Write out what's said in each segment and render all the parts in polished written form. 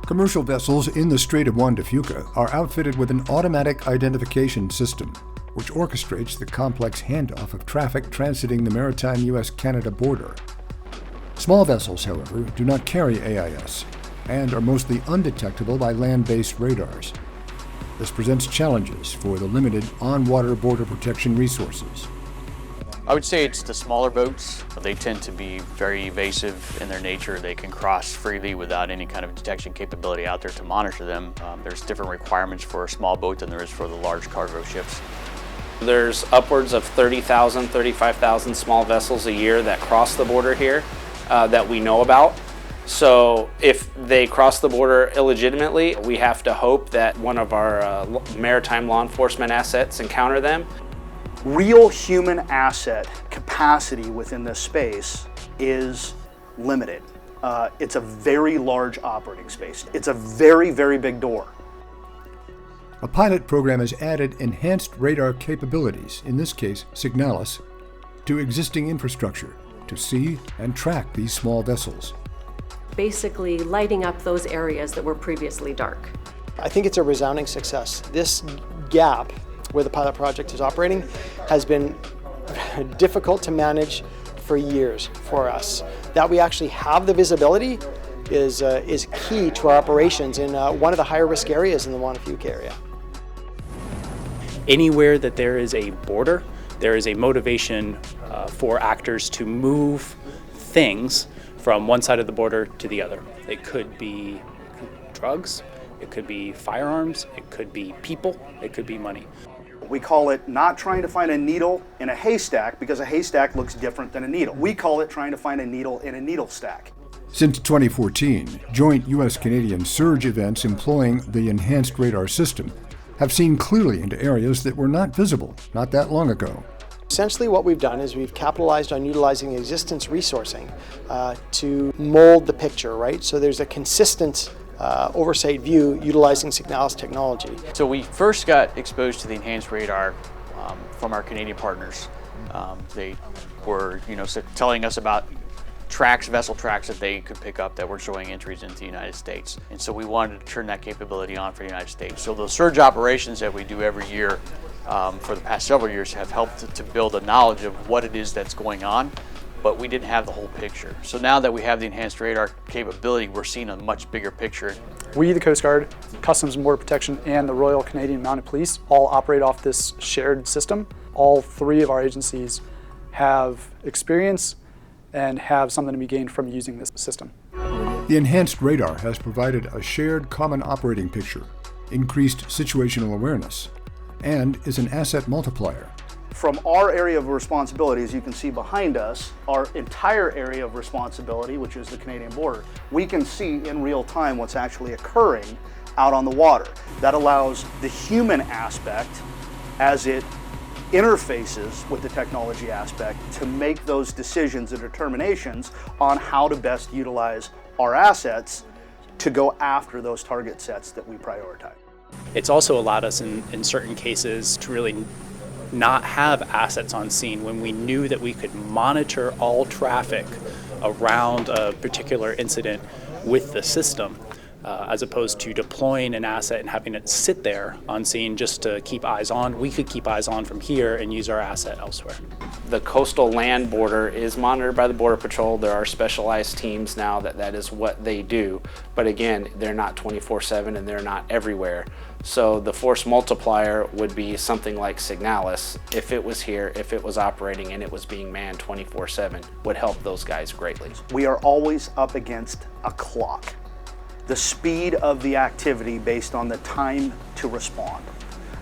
Commercial vessels in the Strait of Juan to Fuca are outfitted with an automatic identification system, which orchestrates the complex handoff of traffic transiting the maritime U.S.-Canada border. Small vessels, however, do not carry AIS and are mostly undetectable by land-based radars. This presents challenges for the limited on-water border protection resources. I would say it's the smaller boats. They tend to be very evasive in their nature. They can cross freely without any kind of detection capability out there to monitor them. There's different requirements for a small boat than there is for the large cargo ships. There's upwards of 30,000, 35,000 small vessels a year that cross the border here that we know about. So if they cross the border illegitimately, we have to hope that one of our maritime law enforcement assets encounter them. Real human asset capacity within this space is limited. It's a very large operating space. It's a very, very big door. A pilot program has added enhanced radar capabilities, in this case STYRIS, to existing infrastructure to see and track these small vessels. Basically lighting up those areas that were previously dark. I think it's a resounding success. This gap where the pilot project is operating has been difficult to manage for years for us. That we actually have the visibility is key to our operations in one of the higher risk areas in the Juan to Fuca area. Anywhere that there is a border, there is a motivation for actors to move things from one side of the border to the other. It could be drugs, it could be firearms, it could be people, it could be money. We call it not trying to find a needle in a haystack because a haystack looks different than a needle. We call it trying to find a needle in a needle stack. Since 2014, joint U.S.-Canadian surge events employing the enhanced radar system have seen clearly into areas that were not visible not that long ago. Essentially what we've done is we've capitalized on utilizing existence resourcing to mold the picture, right? So there's a consistent oversight view utilizing STYRIS technology. So we first got exposed to the enhanced radar from our Canadian partners. They were, telling us about vessel tracks that they could pick up that were showing entries into the United States. And so we wanted to turn that capability on for the United States. So those surge operations that we do every year for the past several years have helped to build a knowledge of what it is that's going on, but we didn't have the whole picture. So now that we have the enhanced radar capability, we're seeing a much bigger picture. We, the Coast Guard, Customs and Border Protection, and the Royal Canadian Mounted Police all operate off this shared system. All three of our agencies have experience and have something to be gained from using this system. The enhanced radar has provided a shared common operating picture, increased situational awareness, and is an asset multiplier. From our area of responsibility, as you can see behind us, our entire area of responsibility, which is the Canadian border, we can see in real time what's actually occurring out on the water. That allows the human aspect, as it interfaces with the technology aspect, to make those decisions and determinations on how to best utilize our assets to go after those target sets that we prioritize. It's also allowed us in certain cases to really not have assets on scene when we knew that we could monitor all traffic around a particular incident with the system, as opposed to deploying an asset and having it sit there on scene just to keep eyes on. We could keep eyes on from here and use our asset elsewhere. The coastal land border is monitored by the Border Patrol. There are specialized teams now that is what they do. But again, they're not 24/7 and they're not everywhere. So the force multiplier would be something like STYRIS. If it was here, if it was operating and it was being manned 24/7, would help those guys greatly. We are always up against a clock. The speed of the activity based on the time to respond.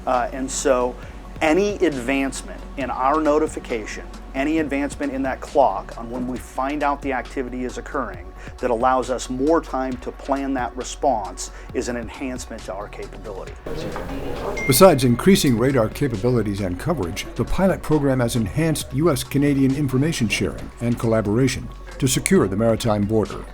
And so any advancement in our notification, any advancement in that clock on when we find out the activity is occurring that allows us more time to plan that response is an enhancement to our capability. Besides increasing radar capabilities and coverage, the pilot program has enhanced U.S.-Canadian information sharing and collaboration to secure the maritime border.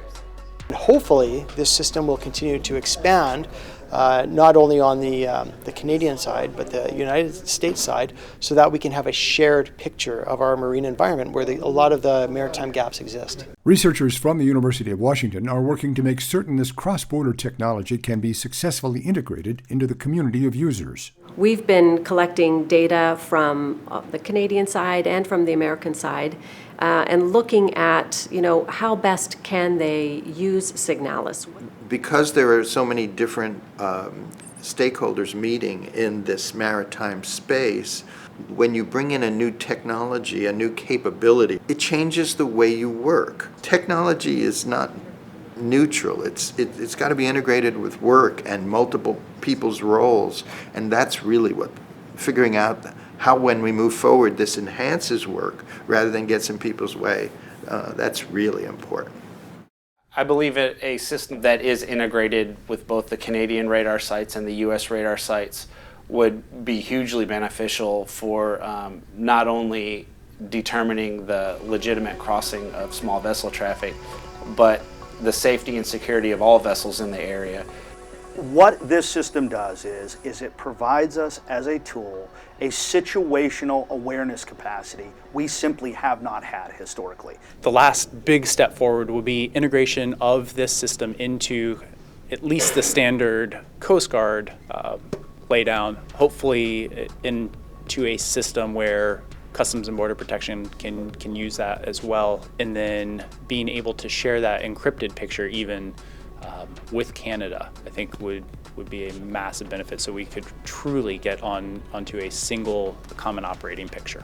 Hopefully, this system will continue to expand not only on the Canadian side, but the United States side, so that we can have a shared picture of our marine environment where a lot of the maritime gaps exist. Researchers from the University of Washington are working to make certain this cross-border technology can be successfully integrated into the community of users. We've been collecting data from the Canadian side and from the American side, and looking at, how best can they use Signalis. Because there are so many different stakeholders meeting in this maritime space, when you bring in a new technology, a new capability, it changes the way you work. Technology is not neutral. It's got to be integrated with work and multiple people's roles, and that's really what figuring out how, when we move forward, this enhances work rather than gets in people's way. That's really important. I believe a system that is integrated with both the Canadian radar sites and the U.S. radar sites would be hugely beneficial for not only determining the legitimate crossing of small vessel traffic, but the safety and security of all vessels in the area. What this system does is it provides us as a tool a situational awareness capacity we simply have not had historically. The last big step forward will be integration of this system into at least the standard Coast Guard laydown, hopefully into a system where Customs and Border Protection can use that as well, and then being able to share that encrypted picture even with Canada, I think would be a massive benefit, so we could truly get onto a single common operating picture.